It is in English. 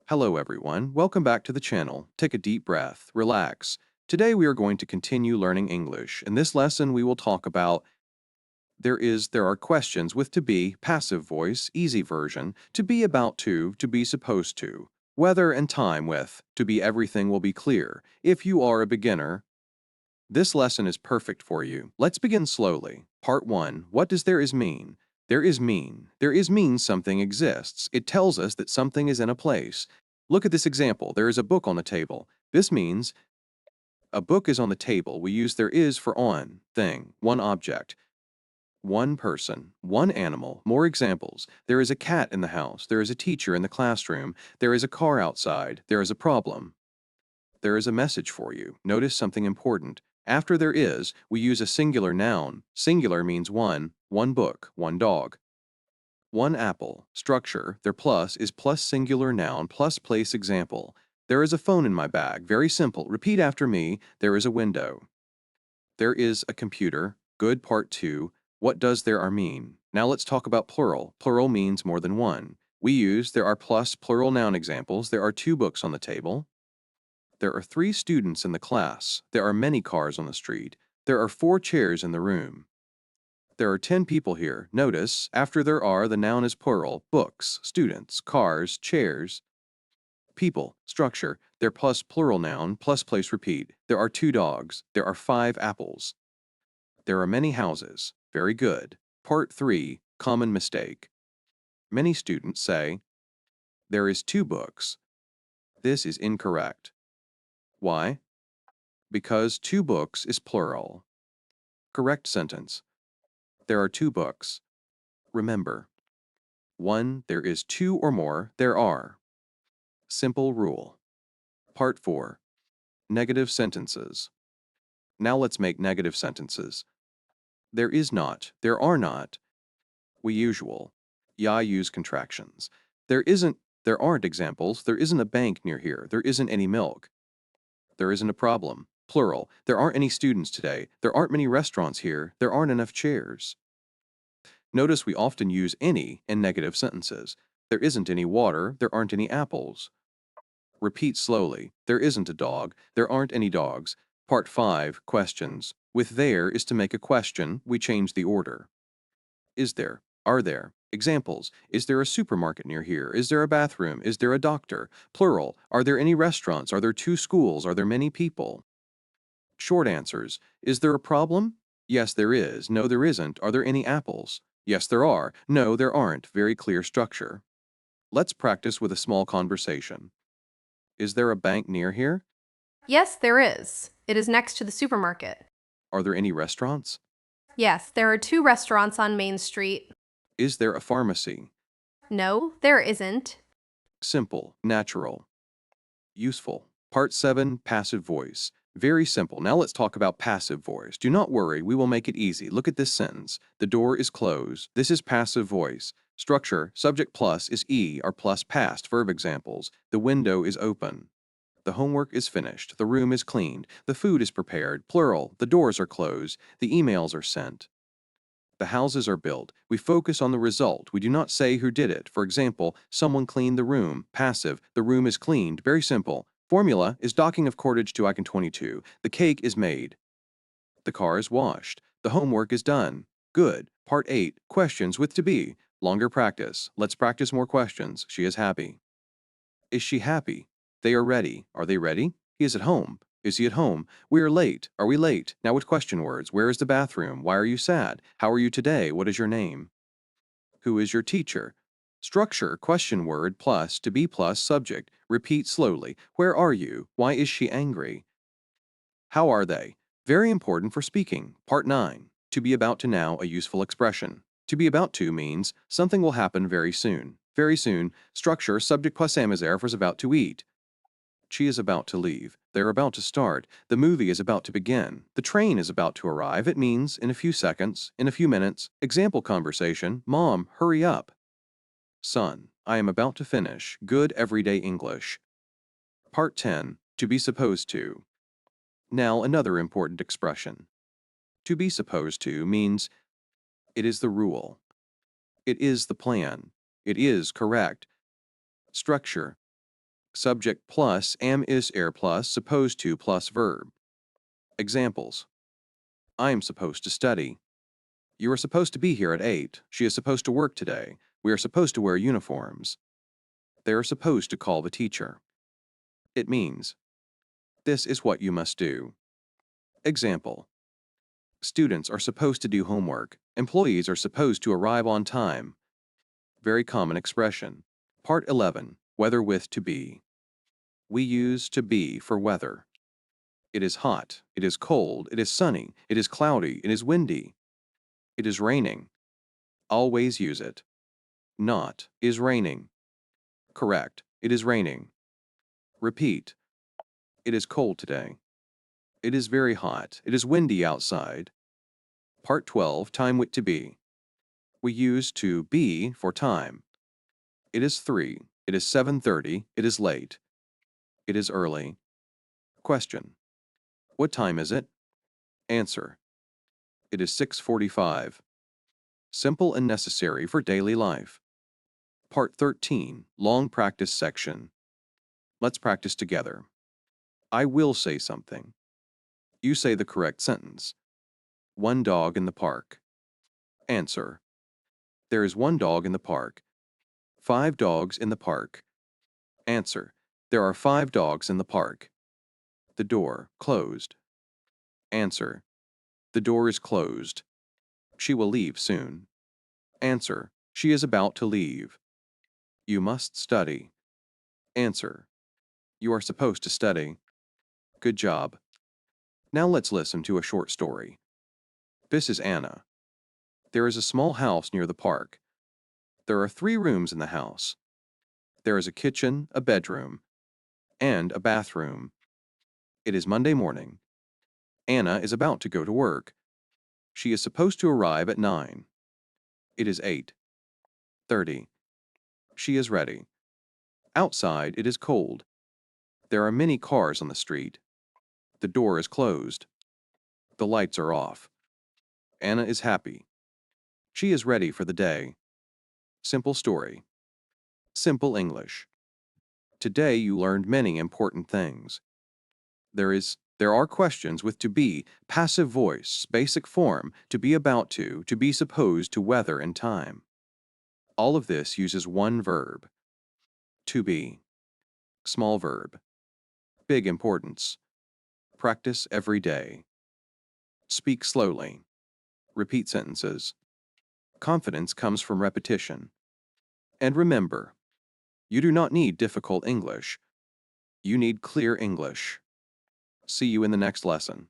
Hello everyone, welcome back to the channel. Take a deep breath, relax. Today we are going to continue learning English. In this lesson we will talk about there are questions with to be, passive voice, easy version, to be about to be supposed to, weather and time with, to be everything will be clear. If you are a beginner, this lesson is perfect for you. Let's begin slowly. Part 1. What does there is mean? There is mean. There is means something exists. It tells us that something is in a place. Look at this example. There is a book on the table. This means a book is on the table. We use there is for on, thing, one object, one person, one animal. More examples. There is a cat in the house. There is a teacher in the classroom. There is a car outside. There is a problem. There is a message for you. Notice something important. After there is, we use a singular noun. Singular means one book, one dog. One apple. Structure, their plus is plus singular noun plus place example. There is a phone in my bag. Very simple. Repeat after me. There is a window. There is a computer. Good. Part 2. What does there are mean? Now let's talk about plural. Plural means more than one. We use there are plus plural noun examples. There are 2 books on the table. There are 3 students in the class. There are many cars on the street. There are 4 chairs in the room. There are 10 people here. Notice, after there are, the noun is plural. Books, students, cars, chairs, people. Structure, there plus plural noun plus place repeat. There are 2 dogs. There are 5 apples. There are many houses. Very good. Part 3, common mistake. Many students say, there is 2 books. This is incorrect. Why? Because 2 books is plural. Correct sentence. There are 2 books. Remember. 1. There is 2 or more. There are. Simple rule. Part 4. Negative sentences. Now let's make negative sentences. There is not. There are not. We usual. Ya use contractions. There isn't. There aren't examples. There isn't a bank near here. There isn't any milk. There isn't a problem. Plural. There aren't any students today. There aren't many restaurants here. There aren't enough chairs. Notice we often use any in negative sentences. There isn't any water. There aren't any apples. Repeat slowly. There isn't a dog. There aren't any dogs. Part 5. Questions. With there is to make a question. We change the order. Is there? Are there? Examples. Is there a supermarket near here? Is there a bathroom? Is there a doctor? Plural. Are there any restaurants? Are there 2 schools? Are there many people? Short answers. Is there a problem? Yes, there is. No, there isn't. Are there any apples? Yes, there are. No, there aren't. Very clear structure. Let's practice with a small conversation. Is there a bank near here? Yes, there is. It is next to the supermarket. Are there any restaurants? Yes, there are 2 restaurants on Main Street. Is there a pharmacy? No, there isn't. Simple, natural, useful. Part 7, passive voice. Very simple. Now let's talk about passive voice. Do not worry, we will make it easy. Look at this sentence. The door is closed. This is passive voice. Structure, subject plus is e or plus past verb examples. The window is open. The homework is finished. The room is cleaned. The food is prepared. Plural. The doors are closed. The emails are sent. The houses are built. We focus on the result. We do not say who did it. For example, someone cleaned the room. Passive. The room is cleaned. Very simple. Formula is docking of cordage to icon 22. The cake is made. The car is washed. The homework is done. Good. Part 8. Questions with to be. Longer practice. Let's practice more questions. She is happy. Is she happy? They are ready. Are they ready? He is at home. Is he at home? We are late. Are we late? Now with question words. Where is the bathroom? Why are you sad? How are you today? What is your name? Who is your teacher? Structure, question word plus to be plus subject. Repeat slowly. Where are you? Why is she angry? How are they? Very important for speaking. Part 9. To be about to now, a useful expression. To be about to means something will happen very soon. Very soon. Structure, subject plus am is there for is about to eat. She is about to leave. They're about to start. The movie is about to begin. The train is about to arrive. It means in a few seconds, in a few minutes. Example conversation. Mom, hurry up. Son, I am about to finish. Good everyday English. Part 10. To be supposed to. Now another important expression. To be supposed to means it is the rule. It is the plan. It is correct. Structure. Subject plus am is er plus supposed to plus verb. Examples. I am supposed to study. You are supposed to be here at 8. She is supposed to work today. We are supposed to wear uniforms. They are supposed to call the teacher. It means, this is what you must do. Example. Students are supposed to do homework. Employees are supposed to arrive on time. Very common expression. Part 11. Weather with to be. We use to be for weather. It is hot. It is cold. It is sunny. It is cloudy. It is windy. It is raining. Always use it. Not is raining. Correct. It is raining. Repeat. It is cold today. It is very hot. It is windy outside. Part 12. Time with to be. We use to be for time. It is 3. It is 7:30. It is late. It is early. Question. What time is it? Answer. It is 6:45. Simple and necessary for daily life. Part 13. Long practice section. Let's practice together. I will say something. You say the correct sentence. One dog in the park. Answer. There is one dog in the park. 5 dogs in the park. Answer. There are 5 dogs in the park. The door closed. Answer. The door is closed. She will leave soon. Answer. She is about to leave. You must study. Answer. You are supposed to study. Good job. Now let's listen to a short story. This is Anna. There is a small house near the park. There are 3 rooms in the house. There is a kitchen, a bedroom, and a bathroom. It is Monday morning. Anna is about to go to work. She is supposed to arrive at 9. It is 8:30. She is ready. Outside it is cold. There are many cars on the street. The door is closed. The lights are off. Anna is happy. She is ready for the day. Simple story. Simple English. Today you learned many important things. There are questions with to be, passive voice, basic form, to be about to be supposed to weather and time. All of this uses one verb. To be. Small verb. Big importance. Practice every day. Speak slowly. Repeat sentences. Confidence comes from repetition. And remember, you do not need difficult English. You need clear English. See you in the next lesson.